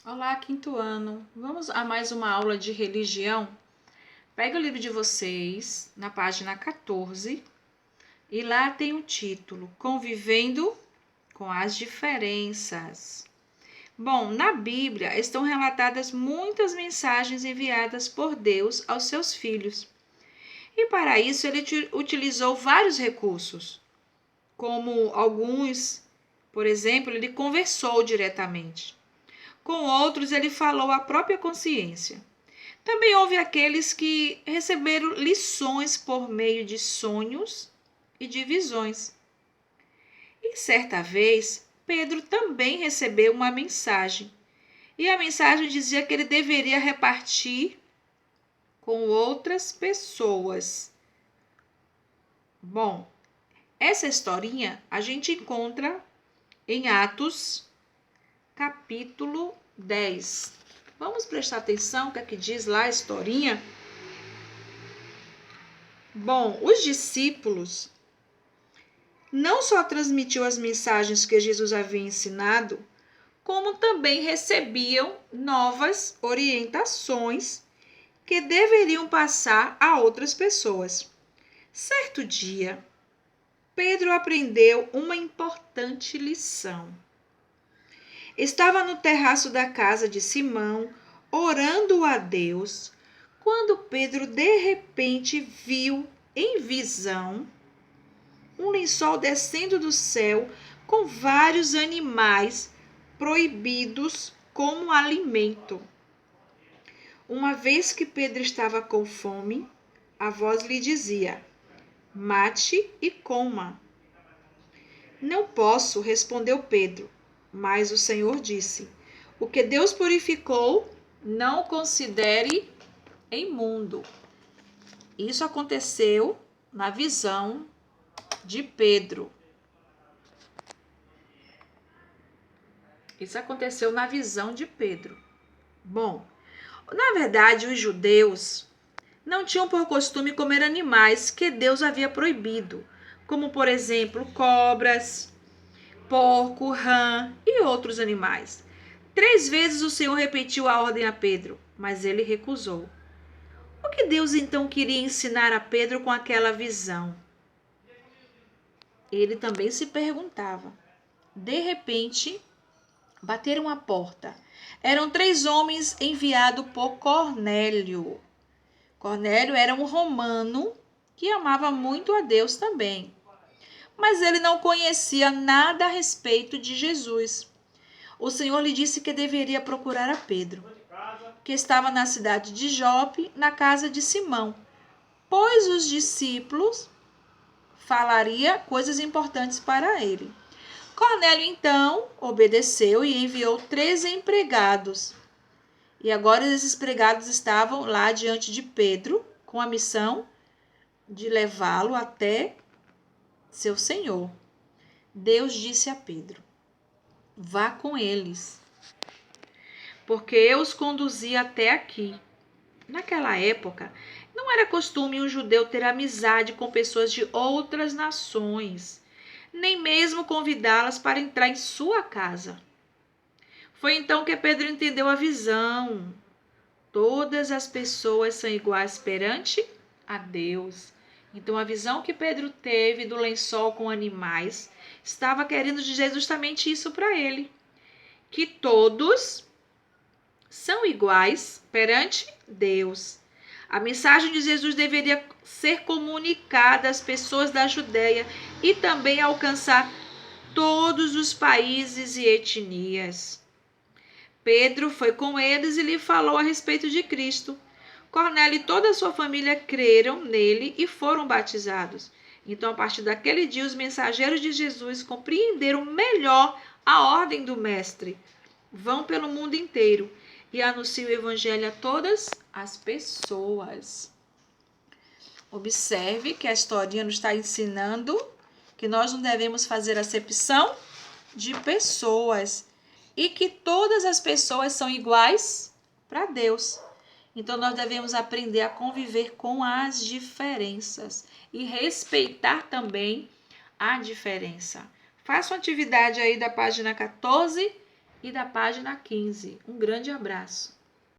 Olá, quinto ano. Vamos a mais uma aula de religião? Pega o livro de vocês, na página 14, e lá tem o título Convivendo com as Diferenças. Bom, na Bíblia estão relatadas muitas mensagens enviadas por Deus aos seus filhos. E para isso ele utilizou vários recursos, como alguns, por exemplo, ele conversou diretamente. Com outros, ele falou à própria consciência. Também houve aqueles que receberam lições por meio de sonhos e de visões. E certa vez, Pedro também recebeu uma mensagem. E a mensagem dizia que ele deveria repartir com outras pessoas. Bom, essa historinha a gente encontra em Atos, capítulo 10. Vamos prestar atenção o que é que diz lá a historinha? Bom, os discípulos não só transmitiu as mensagens que Jesus havia ensinado, como também recebiam novas orientações que deveriam passar a outras pessoas. Certo dia, Pedro aprendeu uma importante lição. Estava no terraço da casa de Simão, orando a Deus, quando Pedro de repente viu em visão um lençol descendo do céu com vários animais proibidos como alimento. Uma vez que Pedro estava com fome, a voz lhe dizia: mate e coma. Não posso, respondeu Pedro. Mas o Senhor disse: o que Deus purificou, não considere imundo. Isso aconteceu na visão de Pedro. Isso aconteceu na visão de Pedro. Bom, na verdade, os judeus não tinham por costume comer animais que Deus havia proibido, como, por exemplo, cobras, porco, rã e outros animais. 3 vezes o Senhor repetiu a ordem a Pedro, mas ele recusou. O que Deus então queria ensinar a Pedro com aquela visão? Ele também se perguntava. De repente, bateram a porta. Eram 3 homens enviados por Cornélio. Cornélio era um romano que amava muito a Deus também. Mas ele não conhecia nada a respeito de Jesus. O Senhor lhe disse que deveria procurar a Pedro, que estava na cidade de Jope, na casa de Simão, pois os discípulos falaria coisas importantes para ele. Cornélio, então, obedeceu e enviou 3 empregados. E agora esses empregados estavam lá diante de Pedro, com a missão de levá-lo até seu senhor. Deus disse a Pedro: vá com eles, porque eu os conduzi até aqui. Naquela época, não era costume um judeu ter amizade com pessoas de outras nações, nem mesmo convidá-las para entrar em sua casa. Foi então que Pedro entendeu a visão. Todas as pessoas são iguais perante a Deus. Então, a visão que Pedro teve do lençol com animais estava querendo dizer justamente isso para ele: que todos são iguais perante Deus. A mensagem de Jesus deveria ser comunicada às pessoas da Judéia e também alcançar todos os países e etnias. Pedro foi com eles e lhe falou a respeito de Cristo. Cornélio e toda a sua família creram nele e foram batizados. Então, a partir daquele dia, os mensageiros de Jesus compreenderam melhor a ordem do Mestre. Vão pelo mundo inteiro e anunciam o evangelho a todas as pessoas. Observe que a historinha nos está ensinando que nós não devemos fazer acepção de pessoas e que todas as pessoas são iguais para Deus. Então, nós devemos aprender a conviver com as diferenças e respeitar também a diferença. Faça uma atividade aí da página 14 e da página 15. Um grande abraço.